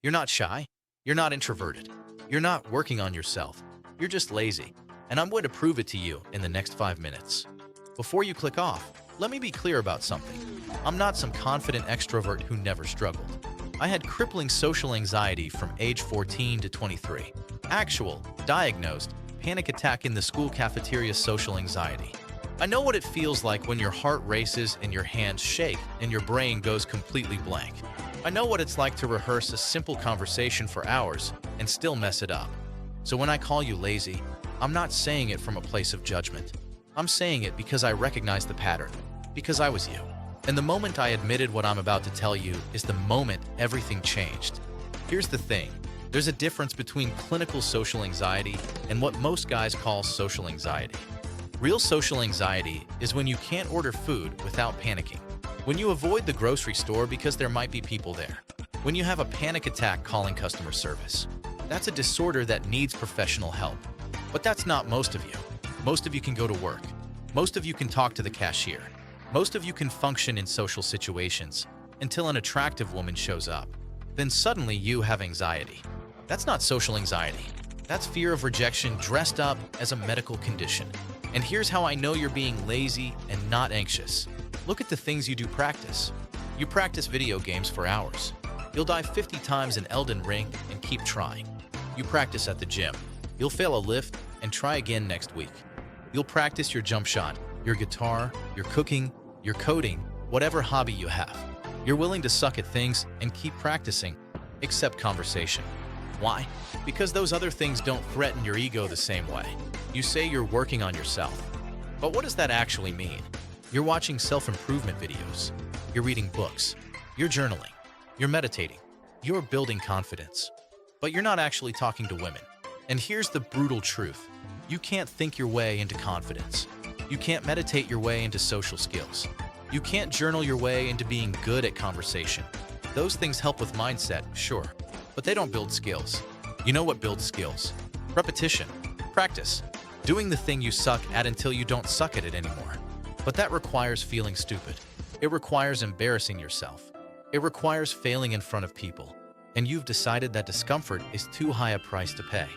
You're not shy. You're not introverted. You're not working on yourself. You're just lazy. And I'm going to prove it to you in the next 5 minutes. Before you click off, let me be clear about something. I'm not some confident extrovert who never struggled. I had crippling social anxiety from age 14 to 23. Actual, diagnosed, panic attack in the school cafeteria social anxiety. I know what it feels like when your heart races and your hands shake and your brain goes completely blank. I know what it's like to rehearse a simple conversation for hours and still mess it up. So when I call you lazy, I'm not saying it from a place of judgment. I'm saying it because I recognize the pattern, because I was you. And the moment I admitted what I'm about to tell you is the moment everything changed. Here's the thing. There's a difference between clinical social anxiety and what most guys call social anxiety. Real social anxiety is when you can't order food without panicking. When you avoid the grocery store because there might be people there. When you have a panic attack calling customer service. That's a disorder that needs professional help. But that's not most of you. Most of you can go to work. Most of you can talk to the cashier. Most of you can function in social situations until an attractive woman shows up. Then suddenly you have anxiety. That's not social anxiety. That's fear of rejection dressed up as a medical condition. And here's how I know you're being lazy and not anxious. Look at the things you do practice. You practice video games for hours. You'll die 50 times in Elden Ring and keep trying. You practice at the gym. You'll fail a lift and try again next week. You'll practice your jump shot, your guitar, your cooking, your coding, whatever hobby you have. You're willing to suck at things and keep practicing, except conversation. Why? Because those other things don't threaten your ego the same way. You say you're working on yourself. But what does that actually mean? You're watching self-improvement videos. You're reading books. You're journaling. You're meditating. You're building confidence. But you're not actually talking to women. And here's the brutal truth. You can't think your way into confidence. You can't meditate your way into social skills. You can't journal your way into being good at conversation. Those things help with mindset, sure, but they don't build skills. You know what builds skills? Repetition, practice, doing the thing you suck at until you don't suck at it anymore. But that requires feeling stupid. It requires embarrassing yourself. It requires failing in front of people. And you've decided that discomfort is too high a price to pay.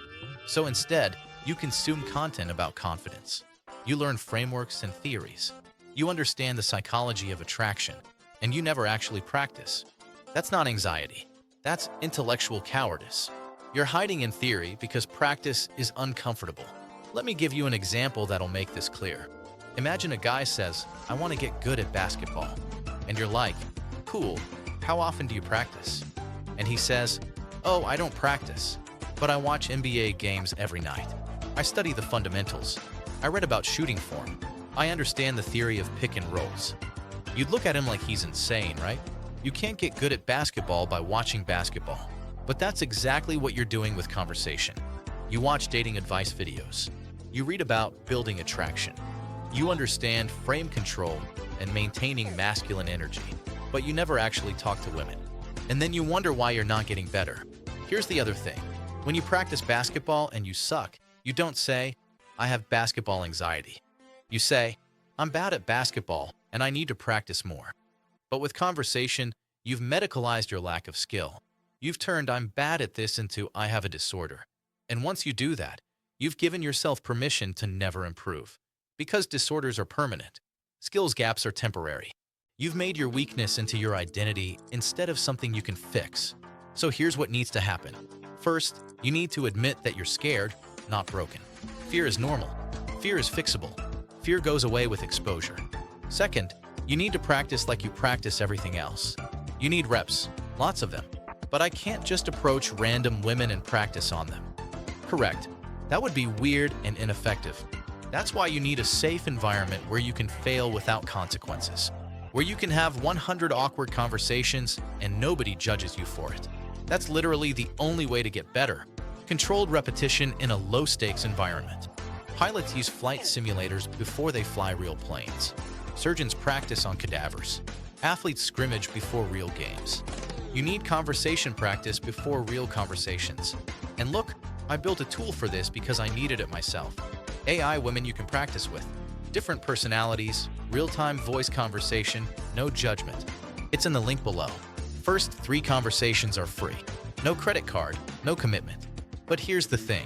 So instead, you consume content about confidence. You learn frameworks and theories. You understand the psychology of attraction, and you never actually practice. That's not anxiety. That's intellectual cowardice. You're hiding in theory because practice is uncomfortable. Let me give you an example that'll make this clear. Imagine a guy says, "I want to get good at basketball." And you're like, "Cool, how often do you practice?" And he says, "Oh, I don't practice, but I watch NBA games every night. I study the fundamentals. I read about shooting form. I understand the theory of pick and rolls." You'd look at him like he's insane, right? You can't get good at basketball by watching basketball. But that's exactly what you're doing with conversation. You watch dating advice videos. You read about building attraction. You understand frame control and maintaining masculine energy. But you never actually talk to women. And then you wonder why you're not getting better. Here's the other thing. When you practice basketball and you suck, you don't say, "I have basketball anxiety." You say, "I'm bad at basketball and I need to practice more." But with conversation, you've medicalized your lack of skill. You've turned "I'm bad at this" into "I have a disorder." And once you do that, you've given yourself permission to never improve. Because disorders are permanent. Skills gaps are temporary. You've made your weakness into your identity instead of something you can fix. So here's what needs to happen. First, you need to admit that you're scared, not broken. Fear is normal. Fear is fixable. Fear goes away with exposure. Second, you need to practice like you practice everything else. You need reps, lots of them. But I can't just approach random women and practice on them. Correct. That would be weird and ineffective. That's why you need a safe environment where you can fail without consequences. Where you can have 100 awkward conversations and nobody judges you for it. That's literally the only way to get better. Controlled repetition in a low-stakes environment. Pilots use flight simulators before they fly real planes. Surgeons practice on cadavers. Athletes scrimmage before real games. You need conversation practice before real conversations. And look, I built a tool for this because I needed it myself. AI women you can practice with. Different personalities, real-time voice conversation, no judgment. It's in the link below. First 3 conversations are free. No credit card, no commitment. But here's the thing.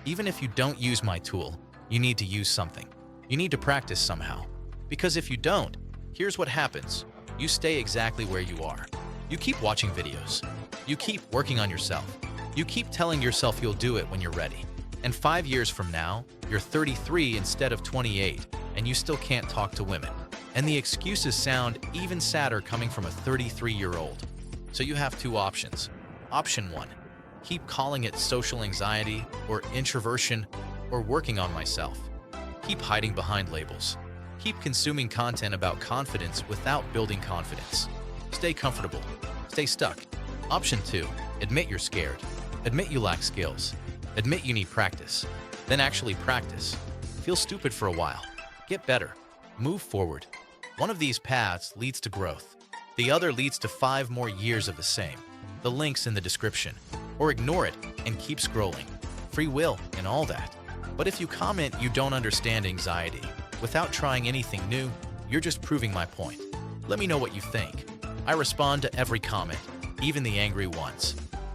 Even if you don't use my tool, you need to use something. You need to practice somehow. Because if you don't, here's what happens. You stay exactly where you are. You keep watching videos. You keep working on yourself. You keep telling yourself you'll do it when you're ready. And 5 years from now, you're 33 instead of 28, and you still can't talk to women. And the excuses sound even sadder coming from a 33-year-old. So you have two options. Option 1. Keep calling it social anxiety or introversion or working on myself. Keep hiding behind labels. Keep consuming content about confidence without building confidence. Stay comfortable. Stay stuck. Option 2. Admit you're scared. Admit you lack skills. Admit you need practice. Then actually practice. Feel stupid for a while. Get better. Move forward. One of these paths leads to growth. The other leads to 5 more years of the same. The link's in the description. Or ignore it and keep scrolling. Free will and all that. But if you comment you don't understand anxiety without trying anything new, you're just proving my point. Let me know what you think. I respond to every comment, even the angry ones.